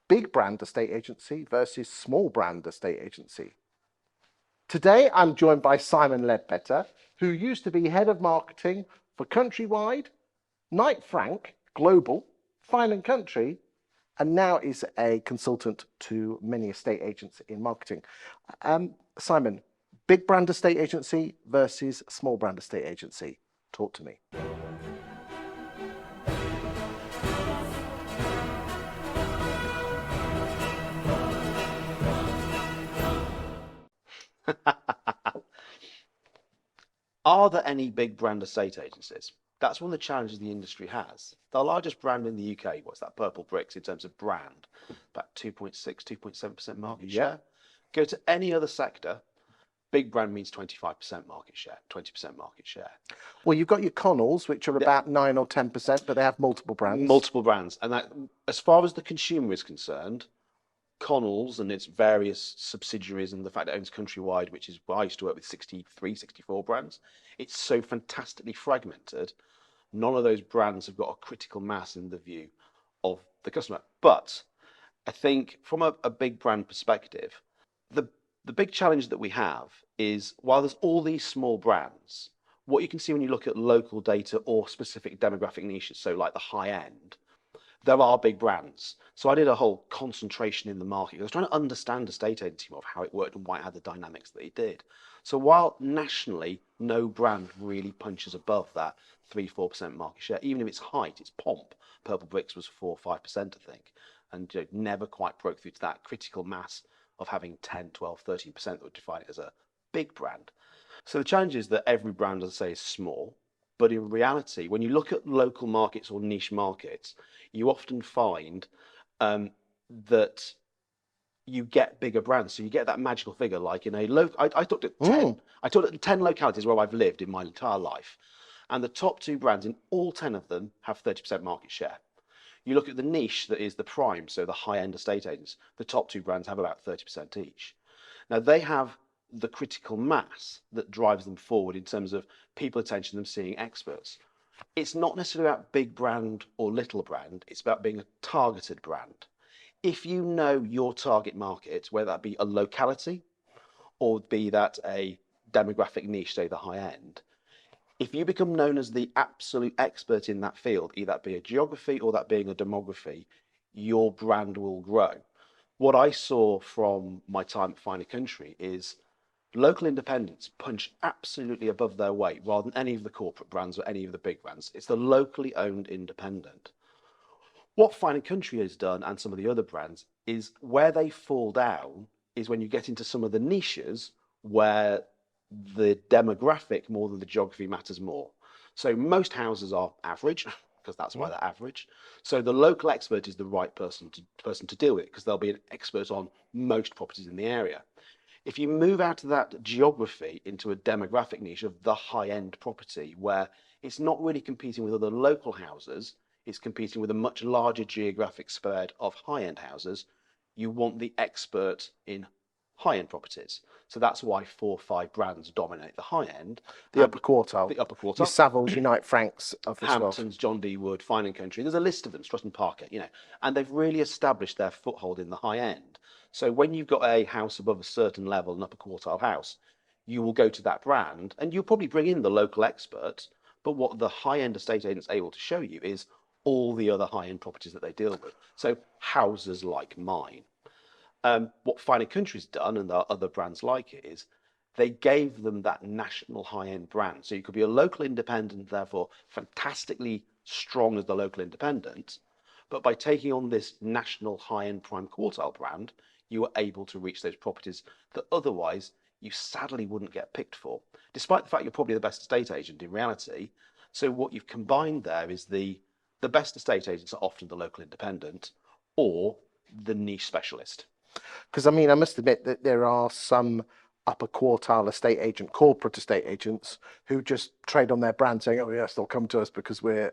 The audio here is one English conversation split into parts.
big brand estate agency versus small brand estate agency. Today, I'm joined by Simon Leadbetter, who used to be head of marketing for Countrywide, Knight Frank, Global, Fine & Country, and now is a consultant to many estate agents in marketing. Simon, big brand estate agency versus small brand estate agency. Talk to me. Are there any big brand estate agencies? That's one of the challenges the industry has. The largest brand in the UK, what's that, Purple Bricks, in terms of brand, about 2.6, 2.7% market share. Go to any other sector, big brand means 25% market share, 20% market share. Well, you've got your Connells, which are about 9 or 10%, but they have multiple brands. Multiple brands. And that, as far as the consumer is concerned, Connells and its various subsidiaries and the fact it owns Countrywide, which is where I used to work with 63, 64 brands, it's so fantastically fragmented. None of those brands have got a critical mass in the view of the customer. But I think from a big brand perspective, the big challenge that we have is while there's all these small brands, what you can see when you look at local data or specific demographic niches, so like the high end, there are big brands. So I did a whole concentration in the market. I was trying to understand estate agency more of how it worked and why it had the dynamics that it did. So while nationally, no brand really punches above that 3-4% market share, even if it's height, it's pomp. Purple Bricks was 4-5%, I think, and never quite broke through to that critical mass of having 10, 12, 13% that would define it as a big brand. So the challenge is that every brand, as I say, is small. But in reality, when you look at local markets or niche markets, you often find that you get bigger brands. So you get that magical figure, like in a local. I looked at 10. I looked at 10 localities where I've lived in my entire life, and the top 2 brands in all 10 of them have 30% market share. You look at the niche that is the prime, so the high-end estate agents. The top 2 brands have about 30% each. Now they have the critical mass that drives them forward in terms of people attention, them seeing experts. It's not necessarily about big brand or little brand, it's about being a targeted brand. If you know your target market, whether that be a locality or be that a demographic niche, say the high end, if you become known as the absolute expert in that field, either that be a geography or that being a demography, your brand will grow. What I saw from my time at Fine & Country is local independents punch absolutely above their weight rather than any of the corporate brands or any of the big brands. It's the locally owned independent. What Fine & Country has done, and some of the other brands, is where they fall down is when you get into some of the niches where the demographic more than the geography matters more. So most houses are average, because that's why they're average. So the local expert is the right person to deal with it, because they'll be an expert on most properties in the area. If you move out of that geography into a demographic niche of the high-end property, where it's not really competing with other local houses, it's competing with a much larger geographic spread of high-end houses, you want the expert in high-end properties. So that's why 4 or 5 brands dominate the high-end. The upper quartile. The upper quartile. Your Savills, your Knight Franks of this world. Hamptons, John D. Wood, Fine & Country. There's a list of them, Strutton Parker, and they've really established their foothold in the high-end. So when you've got a house above a certain level, an upper quartile house, you will go to that brand and you'll probably bring in the local expert. But what the high-end estate agent's able to show you is all the other high-end properties that they deal with. So houses like mine. What Fine & Country's done, and there are other brands like it, is they gave them that national high-end brand. So you could be a local independent, therefore fantastically strong as the local independent, but by taking on this national high-end prime quartile brand, you were able to reach those properties that otherwise you sadly wouldn't get picked for, despite the fact you're probably the best estate agent in reality. So what you've combined there is the best estate agents are often the local independent or the niche specialist. Because I mean, I must admit that there are some upper quartile estate agent, corporate estate agents who just trade on their brand saying, oh yes, they'll come to us because we're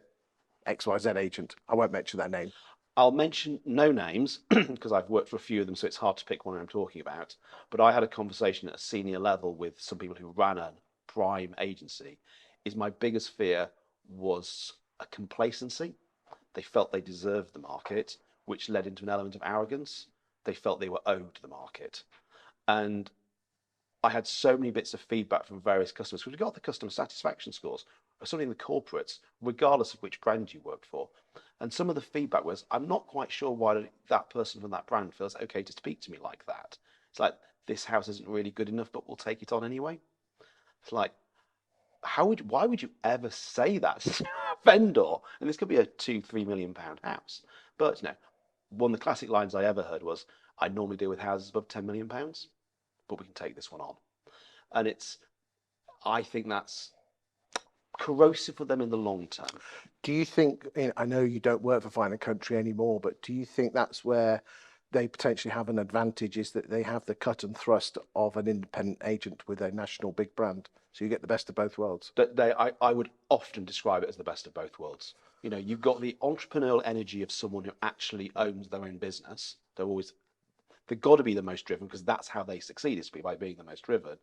XYZ agent. I won't mention their name. I'll mention no names because I've worked for a few of them, so it's hard to pick one I'm talking about. But I had a conversation at a senior level with some people who ran a prime agency. My biggest fear was a complacency. They felt they deserved the market, which led into an element of arrogance. They felt they were owed the market. And I had so many bits of feedback from various customers because we got the customer satisfaction scores of some of the corporates, regardless of which brand you worked for. And some of the feedback was, I'm not quite sure why that person from that brand feels okay to speak to me like that. It's like, this house isn't really good enough, but we'll take it on anyway. It's like, why would you ever say that to a vendor? And this could be a £2-3 million house. But one of the classic lines I ever heard was, I normally deal with houses above £10 million, but we can take this one on. And I think that's corrosive for them in the long term. Do you think, I know you don't work for Fine & Country anymore, but do you think that's where they potentially have an advantage, is that they have the cut and thrust of an independent agent with a national big brand? So you get the best of both worlds. I would often describe it as the best of both worlds. You've got the entrepreneurial energy of someone who actually owns their own business. They've got to be the most driven, because that's how they succeed, is by being the most driven.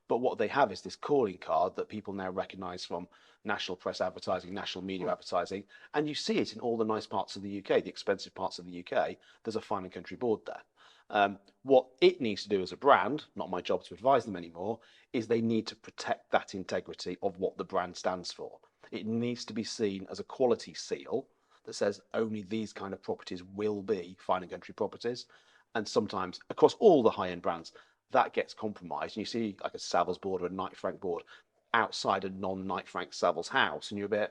But what they have is this calling card that people now recognise from national press advertising, national media advertising, and you see it in all the nice parts of the UK, the expensive parts of the UK. There's a Fine & Country board there. What it needs to do as a brand, not my job to advise them anymore, is they need to protect that integrity of what the brand stands for. It needs to be seen as a quality seal that says only these kind of properties will be Fine & Country properties. And sometimes across all the high-end brands, that gets compromised. And you see like a Savills board or a Knight Frank board outside a non-Knight Frank Savills house, and you're a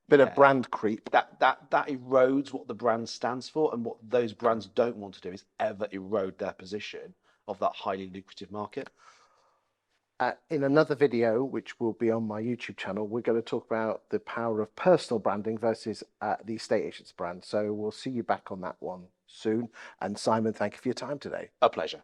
bit of brand creep. That erodes what the brand stands for, and what those brands don't want to do is ever erode their position of that highly lucrative market. In another video, which will be on my YouTube channel, we're going to talk about the power of personal branding versus the estate agent's brand. So we'll see you back on that one soon. And Simon, thank you for your time today. A pleasure.